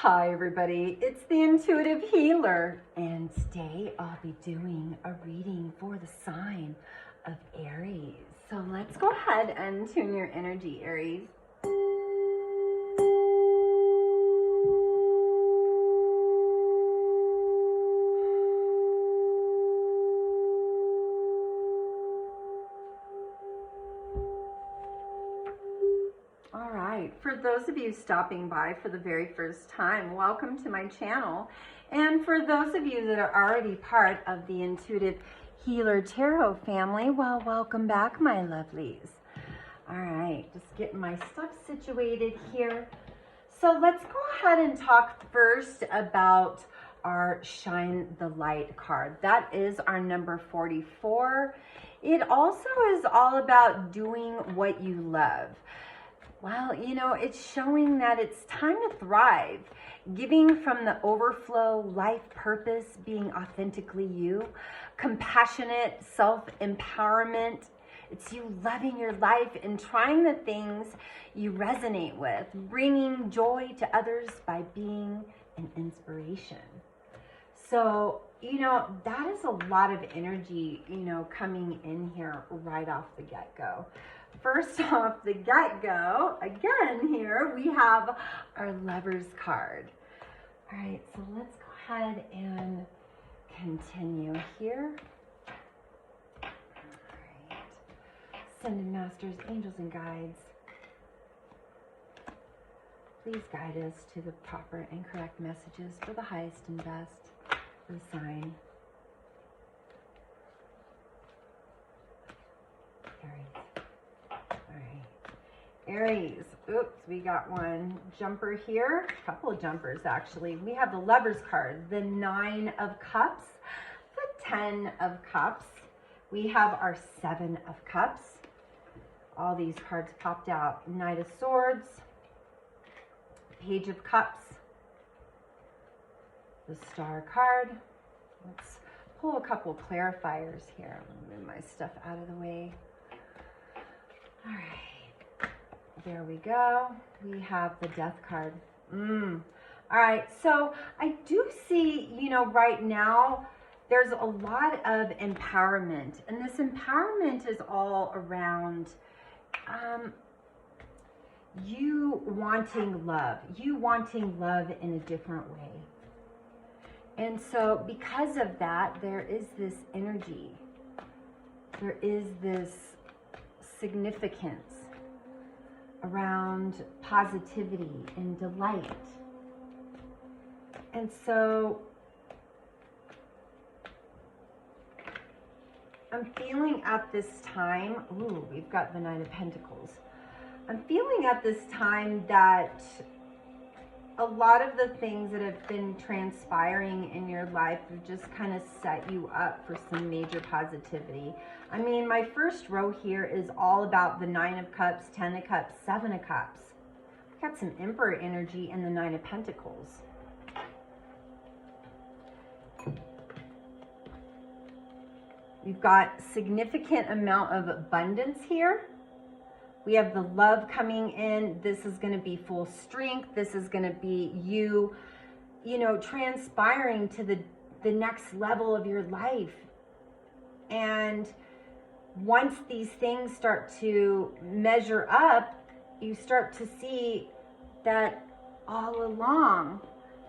Hi everybody, it's the Intuitive Healer, and today I'll be doing a reading for the sign of Aries. So let's go ahead and tune your energy, Aries. All right, for those of you stopping by for the very first time, welcome to my channel. And for those of you that are already part of the Intuitive Healer Tarot family, well, welcome back, my lovelies. All right, just getting my stuff situated here. So let's go ahead and talk first about our Shine the Light card. That is our number 44. It also is all about doing what you love. Well, you know, it's showing that it's time to thrive, giving from the overflow, life purpose, being authentically you, compassionate self-empowerment. It's you loving your life and trying the things you resonate with, bringing joy to others by being an inspiration. So, you know, that is a lot of energy, you know, coming in here right off the get-go. First off the get-go, again here, we have our Lovers card. All right, so let's go ahead and continue here. All right. Ascended Masters, Angels, and Guides, please guide us to the proper and correct messages for the highest and best for the sign Aries. Aries, oops, we got one jumper here, a couple of jumpers actually. We have the Lovers card, the 9 of Cups, the 10 of Cups. We have our 7 of Cups. All these cards popped out. Knight of Swords, Page of Cups, the Star card. Let's pull a couple of clarifiers here. I'm gonna move my stuff out of the way. All right. There we go. We have the Death card. All right, so I do see, you know, right now there's a lot of empowerment, and this empowerment is all around you wanting love in a different way. And so because of that, there is this energy, there is this significance around positivity and delight. And so I'm feeling at this time, ooh, we've got the 9 of Pentacles. I'm feeling at this time that a lot of the things that have been transpiring in your life have just kind of set you up for some major positivity. I mean, my first row here is all about the 9 of Cups, 10 of Cups, 7 of Cups. We've got some Emperor energy in the 9 of Pentacles. We've got significant amount of abundance here. We have the love coming in. This is going to be full strength. This is going to be you know, transpiring to the next level of your life. And once these things start to measure up, you start to see that all along,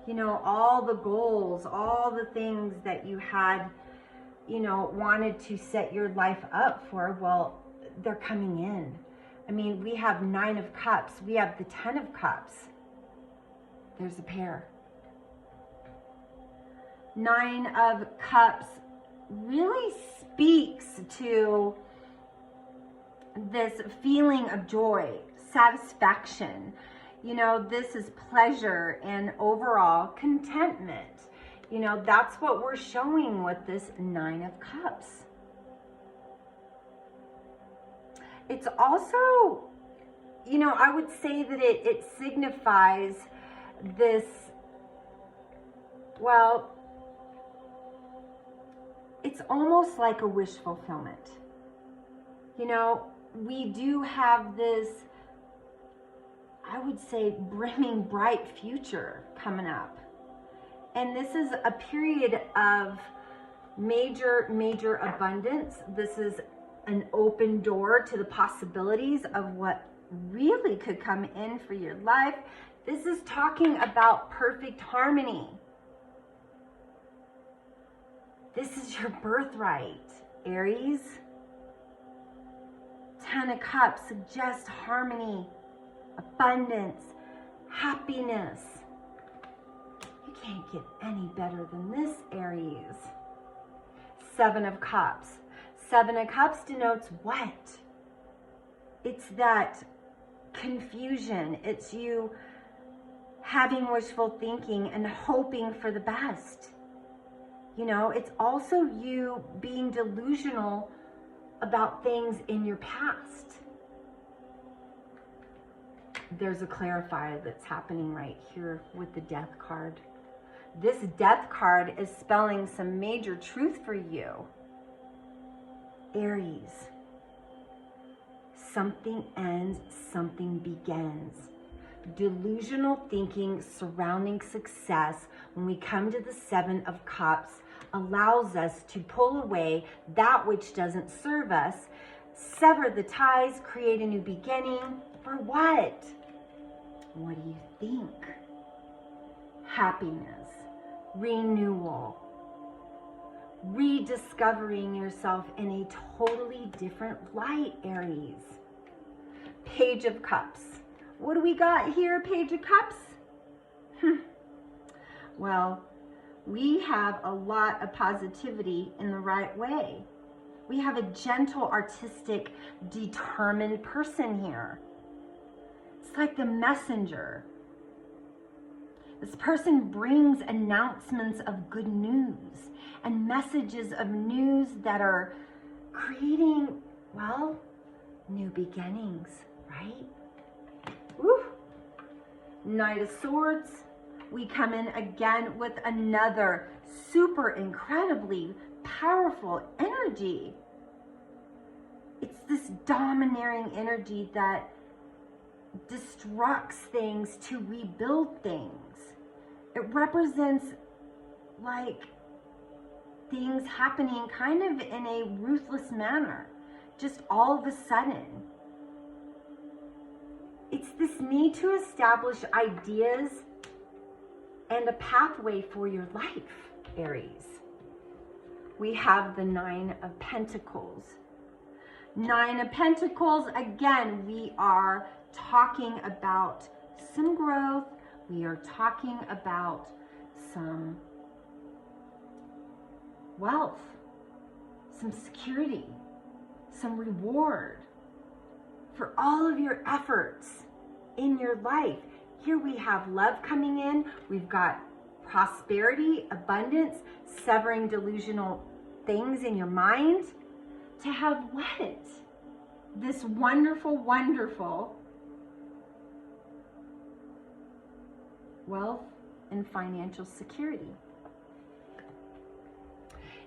you know, all the goals, all the things that you had, you know, wanted to set your life up for, well, they're coming in. I mean, we have 9 of Cups. We have the 10 of Cups. There's a pair. 9 of Cups really speaks to this feeling of joy, satisfaction. You know, this is pleasure and overall contentment. You know, that's what we're showing with this 9 of Cups. It's also, you know, I would say that it signifies this, well, it's almost like a wish fulfillment. You know, we do have this I would say, brimming bright future coming up. And this is a period of major abundance. This is an open door to the possibilities of what really could come in for your life. This is talking about perfect harmony. This is your birthright, Aries. 10 of Cups suggests harmony, abundance, happiness. You can't get any better than this, Aries. 7 of Cups. 7 of Cups denotes what? It's that confusion. It's you having wishful thinking and hoping for the best. You know, it's also you being delusional about things in your past. There's a clarifier that's happening right here with the Death card. This Death card is spelling some major truth for you, Aries. Something ends, something begins. Delusional thinking surrounding success, when we come to the 7 of Cups, allows us to pull away that which doesn't serve us, sever the ties, create a new beginning. For what? What do you think? Happiness, renewal, rediscovering yourself in a totally different light, Aries. Page of Cups. What do we got here, Page of Cups? Well, we have a lot of positivity in the right way. We have a gentle, artistic, determined person here. It's like the messenger. This person brings announcements of good news and messages of news that are creating, well, new beginnings, right? Woo! Knight of Swords. We come in again with another super incredibly powerful energy. It's this domineering energy that destructs things to rebuild things. It represents like things happening kind of in a ruthless manner, just all of a sudden. It's this need to establish ideas and a pathway for your life, Aries. We have the 9 of Pentacles. 9 of Pentacles, again, we are talking about some growth. We are talking about some wealth, some security, some reward for all of your efforts in your life. Here we have love coming in. We've got prosperity, abundance, severing delusional things in your mind. To have what? This wonderful, wonderful wealth and financial security.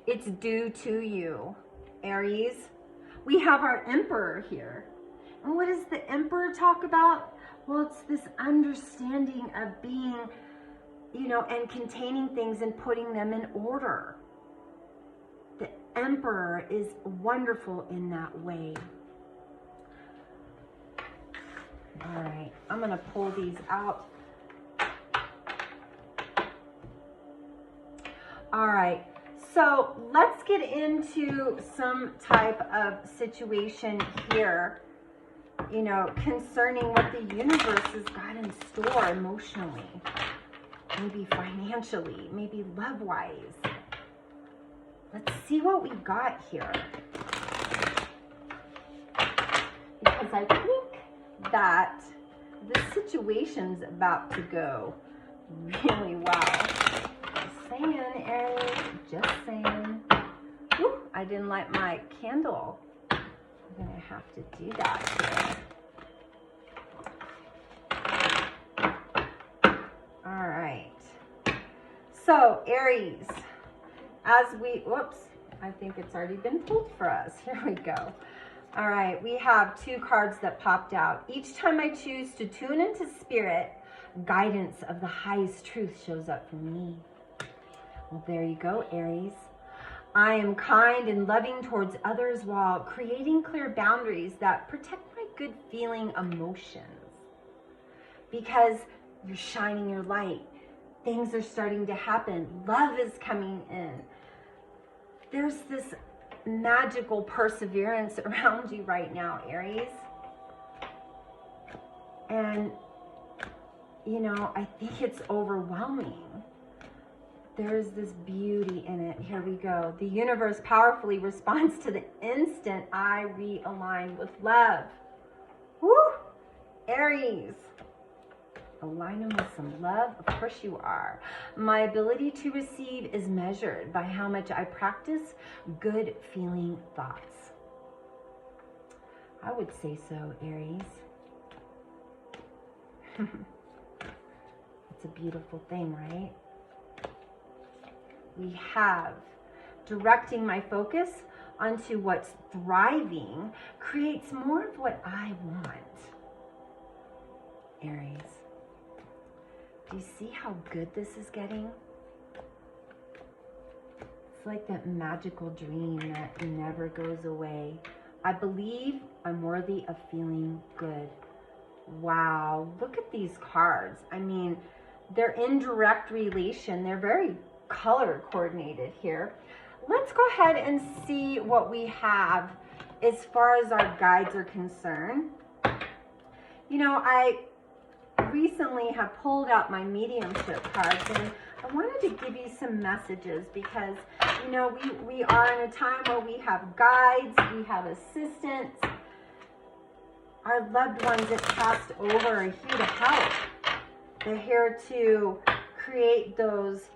It's due to you, Aries. We have our Emperor here. And what does the Emperor talk about? Well, it's this understanding of being, you know, and containing things and putting them in order. The Emperor is wonderful in that way. All right, I'm going to pull these out. All right, so let's get into some type of situation here, you know, concerning what the universe has got in store emotionally, maybe financially, maybe love-wise. Let's see what we got here. Because I think that this situation's about to go really well. Just saying, Aries, just saying. Woo, I didn't light my candle. I'm gonna have to do that here. All right. So, Aries, as we, whoops, I think it's already been pulled for us. Here we go. All right, we have 2 cards that popped out. Each time I choose to tune into spirit, guidance of the highest truth shows up for me. Well, there you go, Aries. I am kind and loving towards others while creating clear boundaries that protect my good feeling emotions. Because you're shining your light. Things are starting to happen. Love is coming in. There's this magical perseverance around you right now, Aries. And, you know, I think it's overwhelming. There's this beauty in it. Here we go. The universe powerfully responds to the instant I realign with love. Woo! Aries. Align them with some love? Of course you are. My ability to receive is measured by how much I practice good feeling thoughts. I would say so, Aries. It's a beautiful thing, right? We have directing my focus onto what's thriving creates more of what I want. Aries. Do you see how good this is getting? It's like that magical dream that never goes away. I believe I'm worthy of feeling good. Wow, look at these cards. I mean, they're in direct relation. They're very color coordinated here. Let's go ahead and see what we have as far as our guides are concerned. You know, I recently have pulled out my mediumship cards, and I wanted to give you some messages because, you know, we are in a time where we have guides, we have assistants. Our loved ones that passed over are here to help. They're here to create those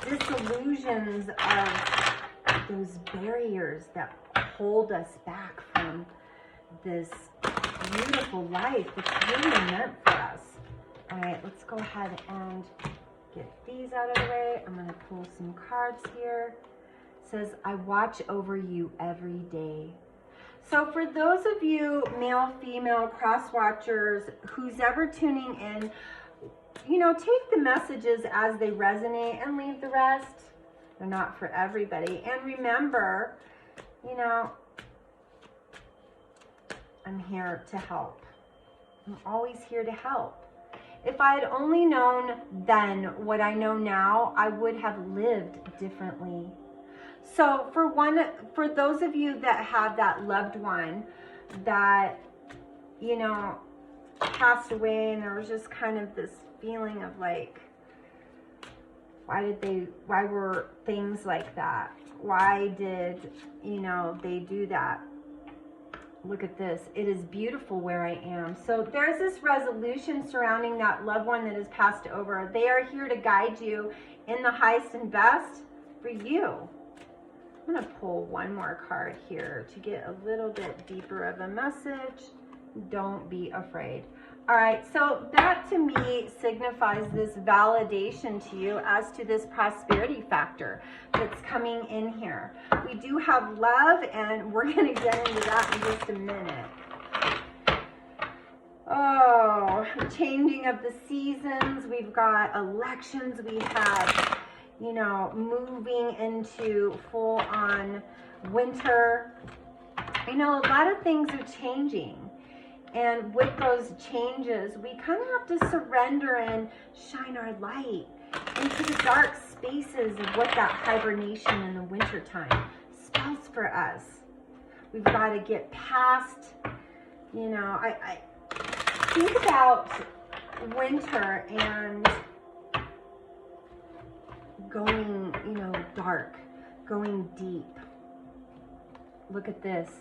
disillusions of those barriers that hold us back from this beautiful life that's really meant for us. All right, let's go ahead and get these out of the way. I'm going to pull some cards here. It says, I watch over you every day. So for those of you male, female, cross watchers, who's ever tuning in, you know, take the messages as they resonate and leave the rest. They're not for everybody. And remember, you know, I'm here to help. I'm always here to help. If I had only known then what I know now, I would have lived differently. So for those of you that have that loved one that, you know, passed away, and there was just kind of this feeling of like, why were things like that? Why did, you know, they do that? Look at this. It is beautiful where I am. So there's this resolution surrounding that loved one that has passed over. They are here to guide you in the highest and best for you. I'm going to pull one more card here to get a little bit deeper of a message. Don't be afraid. All right, so that to me signifies this validation to you as to this prosperity factor that's coming in here. We do have love, and we're going to get into that in just a minute. Oh, changing of the seasons. We've got elections. We have, you know, moving into full-on winter. You know, a lot of things are changing. And with those changes, we kind of have to surrender and shine our light into the dark spaces of what that hibernation in the wintertime spells for us. We've got to get past, you know, I think about winter and going, you know, dark, going deep. Look at this.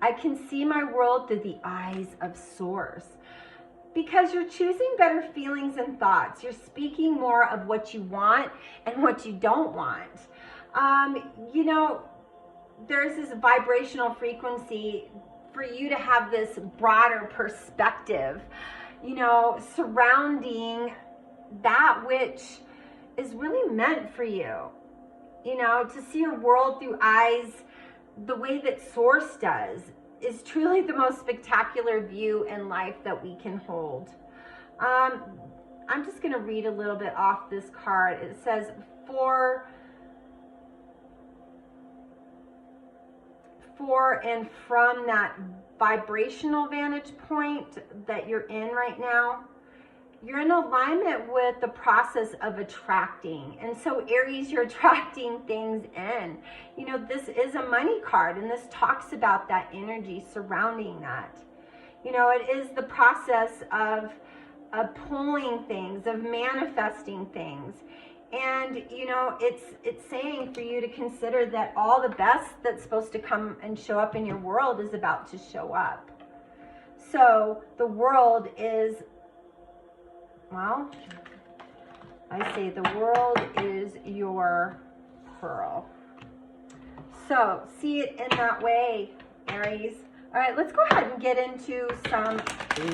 I can see my world through the eyes of Source. Because you're choosing better feelings and thoughts. You're speaking more of what you want and what you don't want. You know, there's this vibrational frequency for you to have this broader perspective, you know, surrounding that which is really meant for you. You know, to see your world through eyes the way that Source does is truly the most spectacular view in life that we can hold. I'm just going to read a little bit off this card. It says, for and from that vibrational vantage point that you're in right now, you're in alignment with the process of attracting. And so Aries, you're attracting things in. You know, this is a money card, and this talks about that energy surrounding that. You know, it is the process of pulling things, of manifesting things. And, you know, it's saying for you to consider that all the best that's supposed to come and show up in your world is about to show up. So the world is, well, I say the world is your pearl. So see it in that way, Aries. All right, let's go ahead and get into some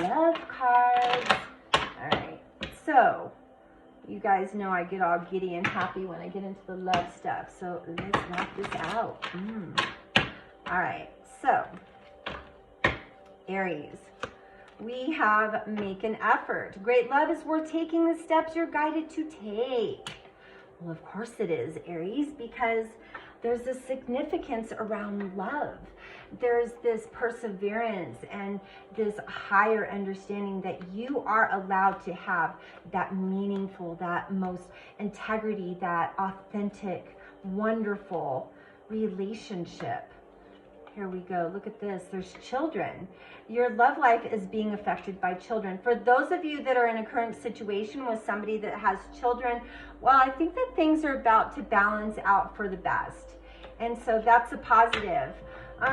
love cards. All right, so you guys know I get all giddy and happy when I get into the love stuff. So let's knock this out. All right, so Aries, we have make an effort. Great love is worth taking the steps you're guided to take. Well, of course it is, Aries, because there's a significance around love. There's this perseverance and this higher understanding that you are allowed to have that meaningful, that most integrity, that authentic, wonderful relationship. Here we go. Look at this. There's children. Your love life is being affected by children. For those of you that are in a current situation with somebody that has children, well, I think that things are about to balance out for the best. And so that's a positive.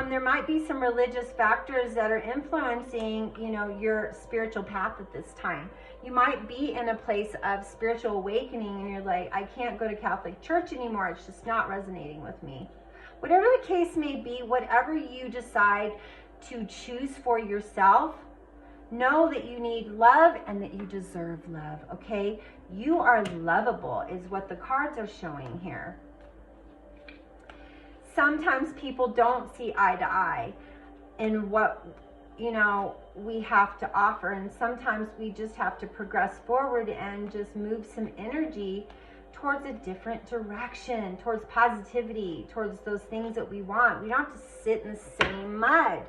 There might be some religious factors that are influencing, you know, your spiritual path at this time. You might be in a place of spiritual awakening and you're like, I can't go to Catholic Church anymore. It's just not resonating with me. Whatever the case may be, whatever you decide to choose for yourself, know that you need love and that you deserve love, okay? You are lovable is what the cards are showing here. Sometimes people don't see eye to eye in what, you know, we have to offer. And sometimes we just have to progress forward and just move some energy towards a different direction, towards positivity, towards those things that we want. We don't have to sit in the same mud.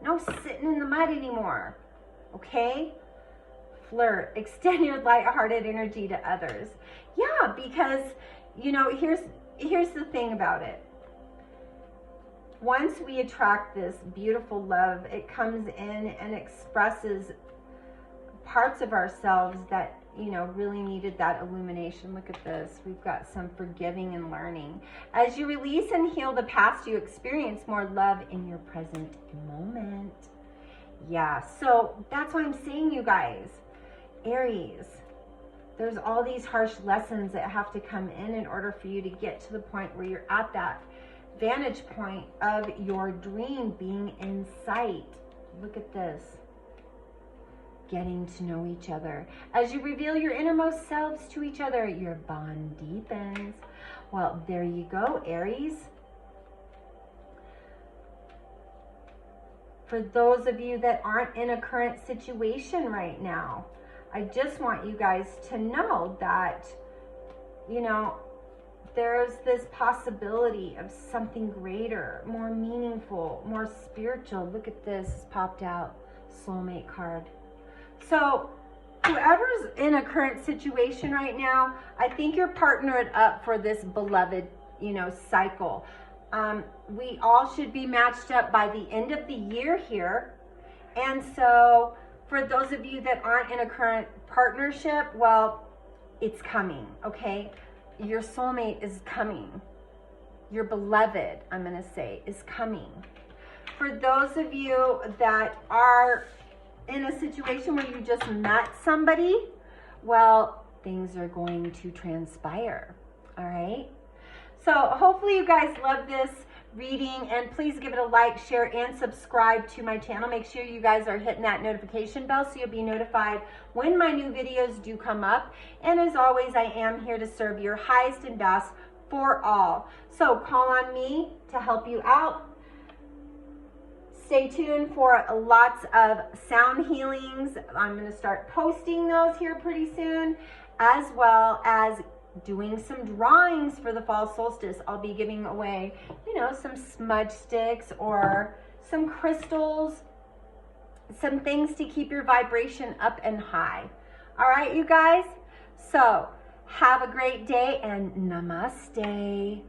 No sitting in the mud anymore, okay? Flirt, extend your lighthearted energy to others. Yeah, because, you know, here's the thing about it. Once we attract this beautiful love, it comes in and expresses parts of ourselves that, you know, really needed that illumination. Look at this. We've got some forgiving and learning. As you release and heal the past, you experience more love in your present moment. Yeah, so that's why I'm saying, you guys, Aries, there's all these harsh lessons that have to come in order for you to get to the point where you're at that vantage point of your dream being in sight. Look at this. Getting to know each other. As you reveal your innermost selves to each other, your bond deepens. Well, there you go, Aries. For those of you that aren't in a current situation right now, I just want you guys to know that, you know, there's this possibility of something greater, more meaningful, more spiritual. Look at this, popped out, soulmate card. So whoever's in a current situation right now, I think you're partnered up for this beloved, you know, cycle. We all should be matched up by the end of the year here. And so for those of you that aren't in a current partnership, well, it's coming, okay? Your soulmate is coming. Your beloved, I'm going to say, is coming. For those of you that are in a situation where you just met somebody, well, things are going to transpire. All right. So hopefully you guys love this reading, and please give it a like, share, and subscribe to my channel. Make sure you guys are hitting that notification bell so you'll be notified when my new videos do come up. And as always, I am here to serve your highest and best for all. So call on me to help you out. Stay tuned for lots of sound healings. I'm going to start posting those here pretty soon, as well as doing some drawings for the fall solstice. I'll be giving away, you know, some smudge sticks or some crystals, some things to keep your vibration up and high. All right, you guys? So have a great day and namaste.